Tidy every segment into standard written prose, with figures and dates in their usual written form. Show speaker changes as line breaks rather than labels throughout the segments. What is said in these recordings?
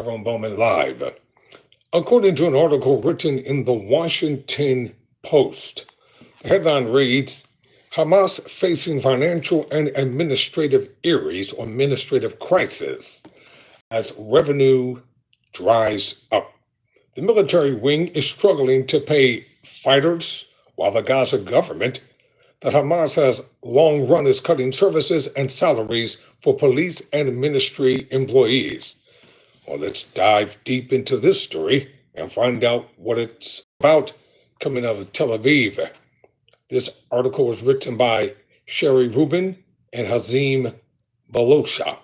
Bowman live. According to an article written in the Washington Post, the headline reads, Hamas facing financial and administrative crisis as revenue dries up. The military wing is struggling to pay fighters, while the Gaza government that Hamas has long run is cutting services and salaries for police and ministry employees. Well, let's dive deep into this story and find out what it's about coming out of Tel Aviv. This article was written by Sherry Rubin and Hazim Balosha.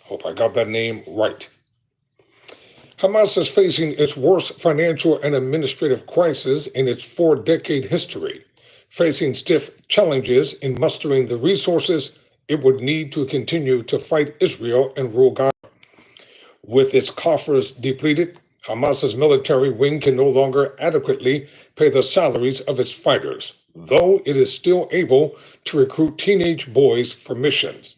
Hope I got that name right. Hamas is facing its worst financial and administrative crisis in its 4-decade history, facing stiff challenges in mustering the resources it would need to continue to fight Israel and rule Gaza. With its coffers depleted, Hamas's military wing can no longer adequately pay the salaries of its fighters, though it is still able to recruit teenage boys for missions,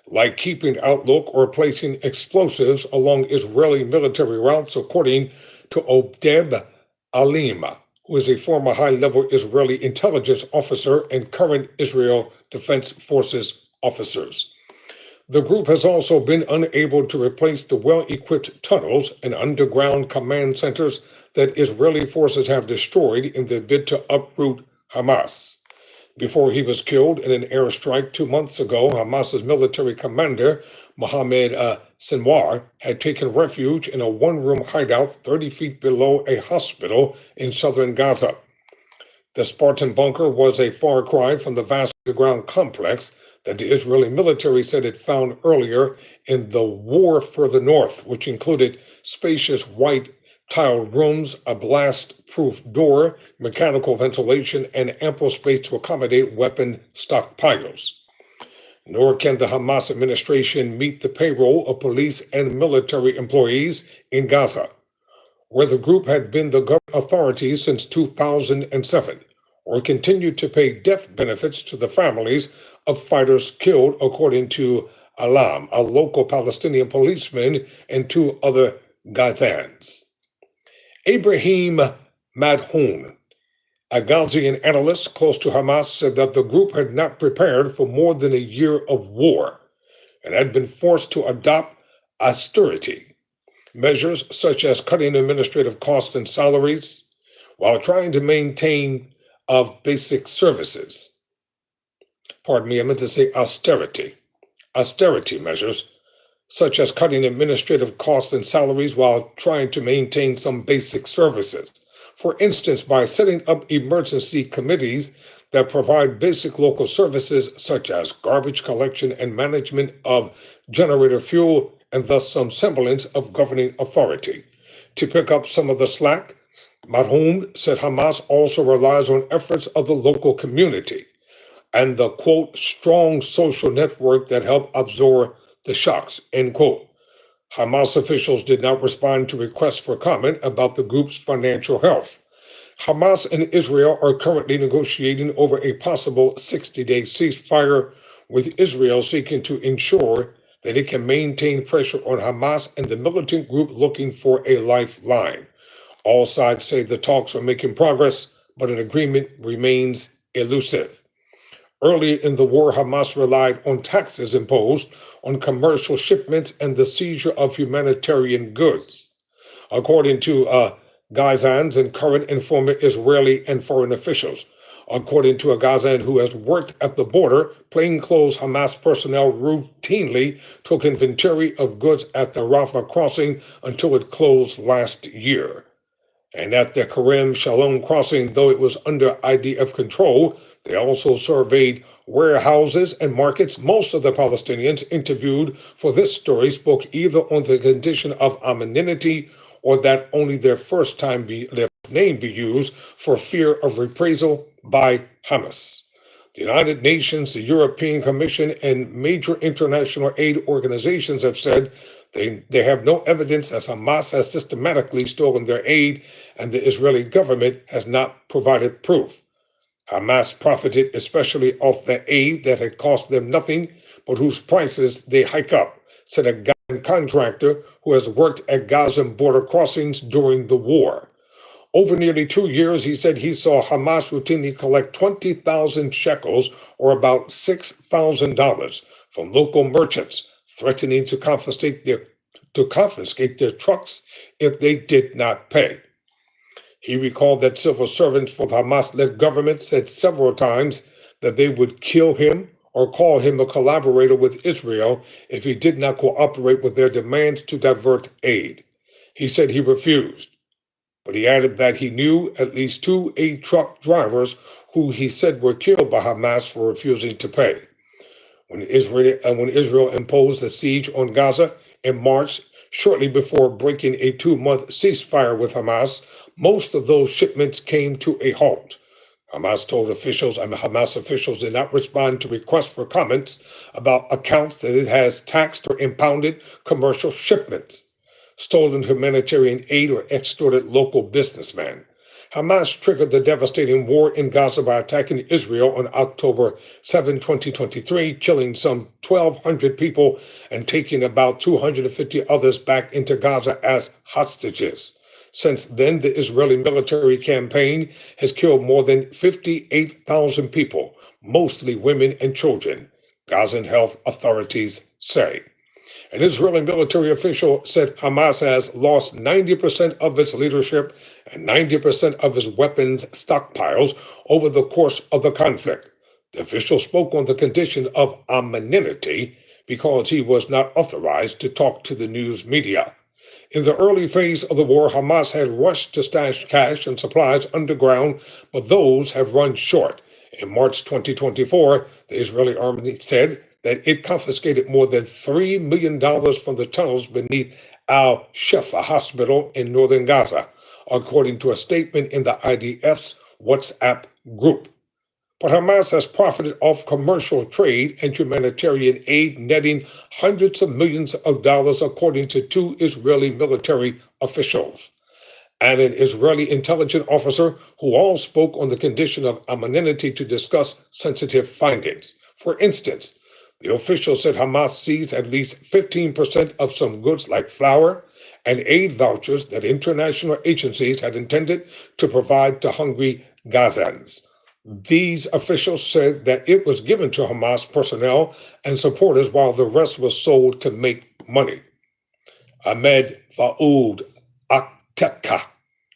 like keeping outlook or placing explosives along Israeli military routes, according to Oded Alima, who is a former high-level Israeli intelligence officer and current Israel Defense Forces officers. The group has also been unable to replace the well-equipped tunnels and underground command centers that Israeli forces have destroyed in their bid to uproot Hamas. Before he was killed in an airstrike 2 months ago, Hamas's military commander, Mohammed Sinwar, had taken refuge in a one-room hideout 30 feet below a hospital in southern Gaza. The Spartan bunker was a far cry from the vast underground complex that the Israeli military said it found earlier in the war further north, which included spacious white tiled rooms, a blast-proof door, mechanical ventilation, and ample space to accommodate weapon stockpiles. Nor can the Hamas administration meet the payroll of police and military employees in Gaza, where the group had been the government authority since 2007, or continued to pay death benefits to the families of fighters killed, according to Alam, a local Palestinian policeman, and 2 other Gazans. Ibrahim Madhoun, a Ghanaian analyst close to Hamas, said that the group had not prepared for more than a year of war and had been forced to adopt austerity measures such as cutting administrative costs and salaries while trying to maintain basic services. Pardon me, I meant to say austerity. Austerity measures such as cutting administrative costs and salaries while trying to maintain some basic services. For instance, by setting up emergency committees that provide basic local services such as garbage collection and management of generator fuel, and thus some semblance of governing authority. To pick up some of the slack, Madhoun said Hamas also relies on efforts of the local community and the, quote, strong social network that help absorb the shocks, end quote. Hamas officials did not respond to requests for comment about the group's financial health. Hamas and Israel are currently negotiating over a possible 60-day ceasefire, with Israel seeking to ensure that it can maintain pressure on Hamas and the militant group looking for a lifeline. All sides say the talks are making progress, but an agreement remains elusive. Early in the war, Hamas relied on taxes imposed on commercial shipments and the seizure of humanitarian goods. According to Gazans and current and former Israeli and foreign officials, according to a Gazan who has worked at the border, plainclothes Hamas personnel routinely took inventory of goods at the Rafah crossing until it closed last year. And at the Kerem Shalom crossing, though it was under IDF control, they also surveyed warehouses and markets. Most of the Palestinians interviewed for this story spoke either on the condition of anonymity or that only their name be used for fear of reprisal by Hamas. The United Nations, the European Commission, and major international aid organizations have said they have no evidence as Hamas has systematically stolen their aid, and the Israeli government has not provided proof. Hamas profited especially off the aid that had cost them nothing, but whose prices they hike up, said a contractor who has worked at Gaza border crossings during the war. Over nearly 2 years, he said he saw Hamas routinely collect 20,000 shekels, or about $6,000, from local merchants, threatening to confiscate their trucks if they did not pay. He recalled that civil servants for the Hamas-led government said several times that they would kill him or call him a collaborator with Israel if he did not cooperate with their demands to divert aid. He said he refused, but he added that he knew at least two aid truck drivers who he said were killed by Hamas for refusing to pay. When Israel imposed a siege on Gaza in March, shortly before breaking a 2-month ceasefire with Hamas, most of those shipments came to a halt. Hamas officials did not respond to requests for comments about accounts that it has taxed or impounded commercial shipments, stolen humanitarian aid, or extorted local businessmen. Hamas triggered the devastating war in Gaza by attacking Israel on October 7, 2023, killing some 1,200 people and taking about 250 others back into Gaza as hostages. Since then, the Israeli military campaign has killed more than 58,000 people, mostly women and children, Gazan health authorities say. An Israeli military official said Hamas has lost 90% of its leadership and 90% of its weapons stockpiles over the course of the conflict. The official spoke on the condition of anonymity because he was not authorized to talk to the news media. In the early phase of the war, Hamas had rushed to stash cash and supplies underground, but those have run short. In March 2024, the Israeli army said that it confiscated more than $3 million from the tunnels beneath Al-Shifa hospital in northern Gaza, according to a statement in the IDF's WhatsApp group. But Hamas has profited off commercial trade and humanitarian aid, netting hundreds of millions of dollars, according to 2 Israeli military officials and an Israeli intelligence officer who all spoke on the condition of anonymity to discuss sensitive findings. For instance, the official said Hamas seized at least 15% of some goods like flour and aid vouchers that international agencies had intended to provide to hungry Gazans. These officials said that it was given to Hamas personnel and supporters while the rest was sold to make money. Ahmed Faoud Akteka,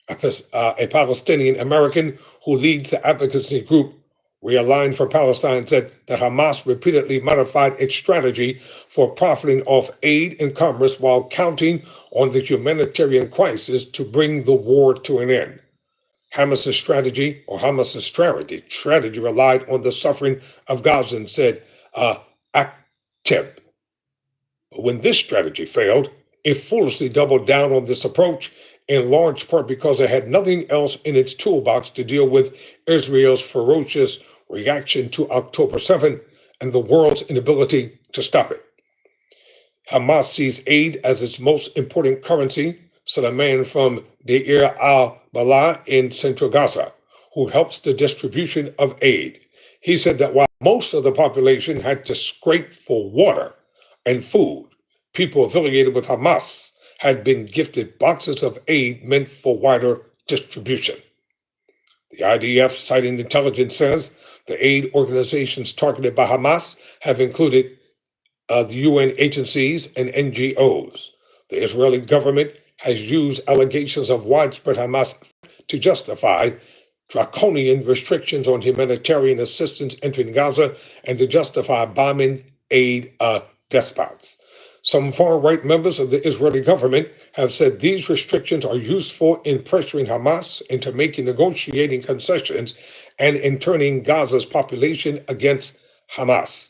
a Palestinian American who leads the advocacy group Realign for Palestine, said that Hamas repeatedly modified its strategy for profiting off aid and commerce while counting on the humanitarian crisis to bring the war to an end. Hamas's strategy relied on the suffering of Gazans, said Akteb. But when this strategy failed, it foolishly doubled down on this approach, in large part because it had nothing else in its toolbox to deal with Israel's ferocious reaction to October 7 and the world's inability to stop it. Hamas sees aid as its most important currency, said a man from Deir al-Balah in central Gaza, who helps the distribution of aid. He said that while most of the population had to scrape for water and food, people affiliated with Hamas had been gifted boxes of aid meant for wider distribution. The IDF, citing intelligence, says the aid organizations targeted by Hamas have included the UN agencies and NGOs. The Israeli government has used allegations of widespread Hamas to justify draconian restrictions on humanitarian assistance entering Gaza and to justify bombing aid despots. Some far-right members of the Israeli government have said these restrictions are useful in pressuring Hamas into making negotiating concessions and in turning Gaza's population against Hamas.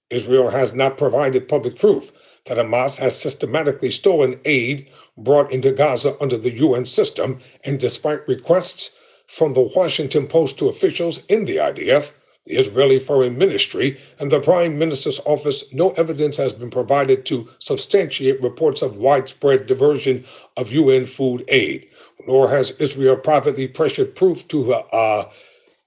Israel has not provided public proof that Hamas has systematically stolen aid brought into Gaza under the UN system, and despite requests from the Washington Post to officials in the IDF, the Israeli Foreign Ministry, and the Prime Minister's office, no evidence has been provided to substantiate reports of widespread diversion of UN food aid, nor has Israel privately pressured proof to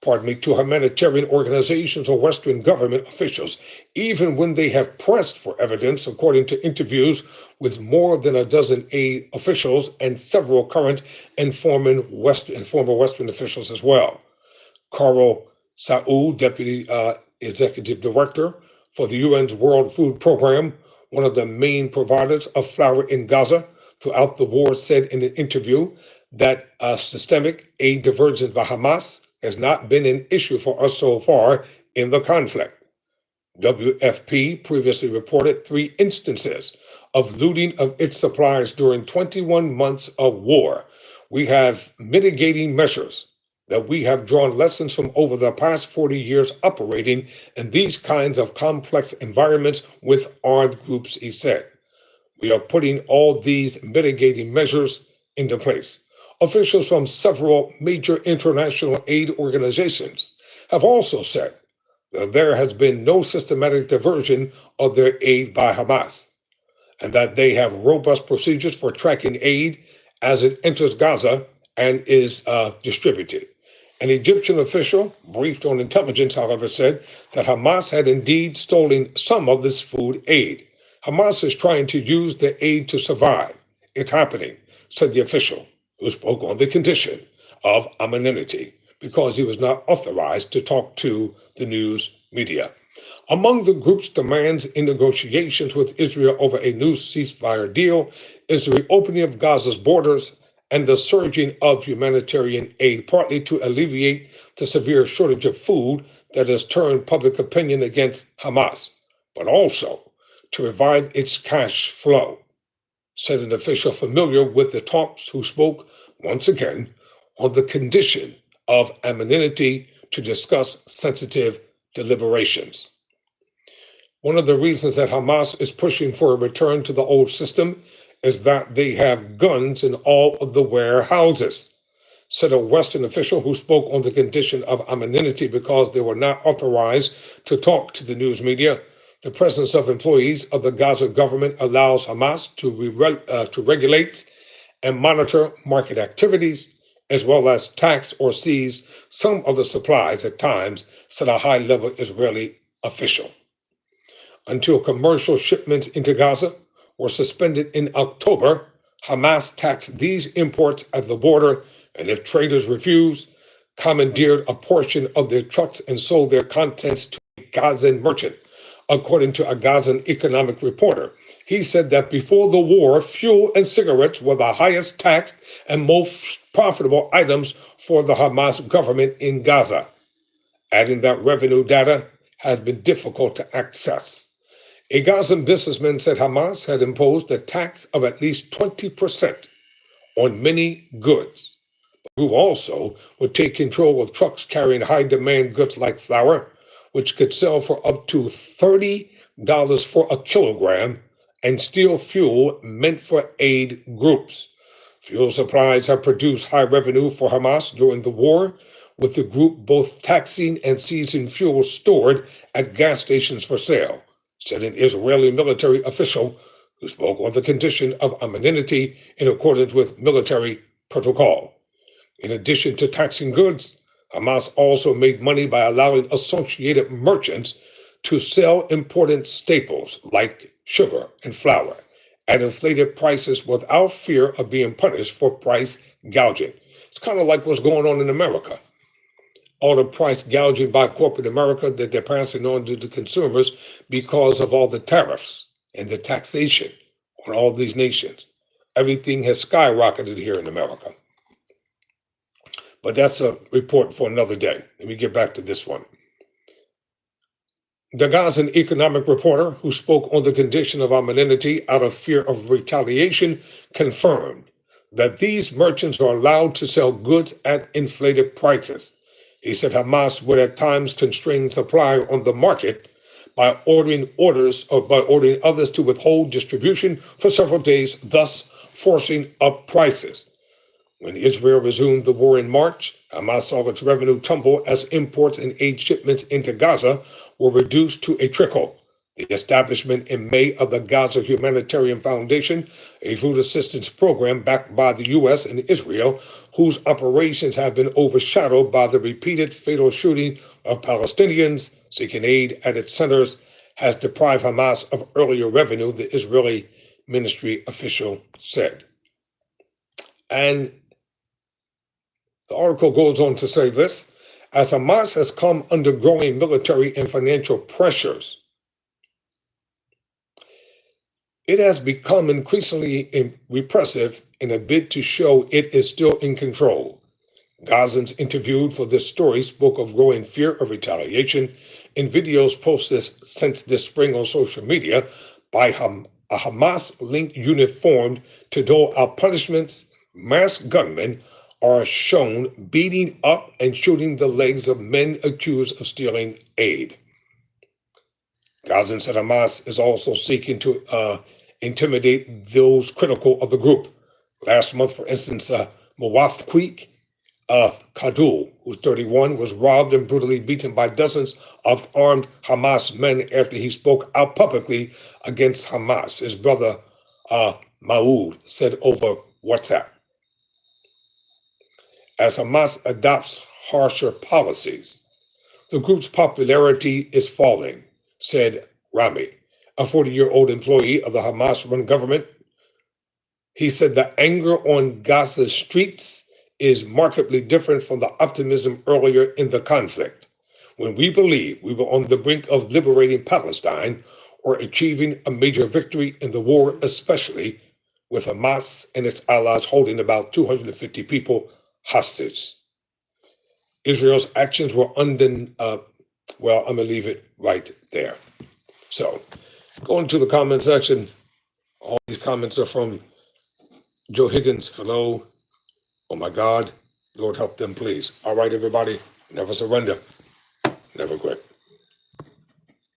to humanitarian organizations or Western government officials, even when they have pressed for evidence, according to interviews with more than a dozen aid officials and several current and former Western officials as well. Carl Saul, Deputy Executive Director for the UN's World Food Program, one of the main providers of flour in Gaza throughout the war, said in an interview that systemic aid diversions by Hamas has not been an issue for us so far in the conflict. WFP previously reported 3 instances of looting of its supplies during 21 months of war. We have mitigating measures that we have drawn lessons from over the past 40 years operating in these kinds of complex environments with armed groups, he said. We are putting all these mitigating measures into place. Officials from several major international aid organizations have also said that there has been no systematic diversion of their aid by Hamas, and that they have robust procedures for tracking aid as it enters Gaza and is distributed. An Egyptian official, briefed on intelligence, however, said that Hamas had indeed stolen some of this food aid. Hamas is trying to use the aid to survive. It's happening, said the official, who spoke on the condition of anonymity because he was not authorized to talk to the news media. Among the group's demands in negotiations with Israel over a new ceasefire deal is the reopening of Gaza's borders and the surging of humanitarian aid, partly to alleviate the severe shortage of food that has turned public opinion against Hamas, but also to revive its cash flow, said an official familiar with the talks who spoke once again on the condition of anonymity to discuss sensitive deliberations. One of the reasons that Hamas is pushing for a return to the old system is that they have guns in all of the warehouses, said a Western official who spoke on the condition of anonymity because they were not authorized to talk to the news media. The presence of employees of the Gaza government allows Hamas to regulate and monitor market activities, as well as tax or seize some of the supplies at times, said a high-level Israeli official. Until commercial shipments into Gaza were suspended in October, Hamas taxed these imports at the border, and if traders refused, commandeered a portion of their trucks and sold their contents to a Gazan merchant. According to a Gazan economic reporter, he said that before the war, fuel and cigarettes were the highest taxed and most profitable items for the Hamas government in Gaza, adding that revenue data has been difficult to access. A Gazan businessman said Hamas had imposed a tax of at least 20% on many goods. The group also would take control of trucks carrying high-demand goods like flour, which could sell for up to $30 for a kilogram, and steal fuel meant for aid groups. Fuel supplies have produced high revenue for Hamas during the war, with the group both taxing and seizing fuel stored at gas stations for sale, said an Israeli military official who spoke on the condition of anonymity in accordance with military protocol. In addition to taxing goods, Hamas also made money by allowing associated merchants to sell important staples like sugar and flour at inflated prices without fear of being punished for price gouging. It's kind of like what's going on in America. All the price gouging by corporate America that they're passing on to the consumers because of all the tariffs and the taxation on all these nations. Everything has skyrocketed here in America. But that's a report for another day. Let me get back to this one. The Gazan economic reporter who spoke on the condition of anonymity out of fear of retaliation confirmed that these merchants are allowed to sell goods at inflated prices. He said Hamas would at times constrain supply on the market by ordering others to withhold distribution for several days, thus forcing up prices. When Israel resumed the war in March, Hamas saw its revenue tumble as imports and aid shipments into Gaza were reduced to a trickle, The establishment in May of the Gaza Humanitarian Foundation, a food assistance program backed by the U.S. and Israel, whose operations have been overshadowed by the repeated fatal shooting of Palestinians seeking aid at its centers, has deprived Hamas of earlier revenue, the Israeli ministry official said. And the article goes on to say this: as Hamas has come under growing military and financial pressures, it has become increasingly repressive in a bid to show it is still in control. Gazans interviewed for this story spoke of growing fear of retaliation in videos posted since this spring on social media by a Hamas-linked unit formed to dole out punishments. Masked gunmen are shown beating up and shooting the legs of men accused of stealing aid. Gazan said Hamas is also seeking to intimidate those critical of the group. Last month, for instance, Mawafquik Kadul, who's 31, was robbed and brutally beaten by dozens of armed Hamas men after he spoke out publicly against Hamas, his brother Maoud said over WhatsApp. As Hamas adopts harsher policies, the group's popularity is falling, said Rami, a 40-year-old employee of the Hamas-run government. He said the anger on Gaza's streets is markedly different from the optimism earlier in the conflict, when we believed we were on the brink of liberating Palestine or achieving a major victory in the war, especially with Hamas and its allies holding about 250 people hostage. Israel's actions were well, I'm going to leave it right there. So, going to the comment section, all these comments are from Joe Higgins. Hello. Oh my God. Lord, help them, please. All right, everybody. Never surrender.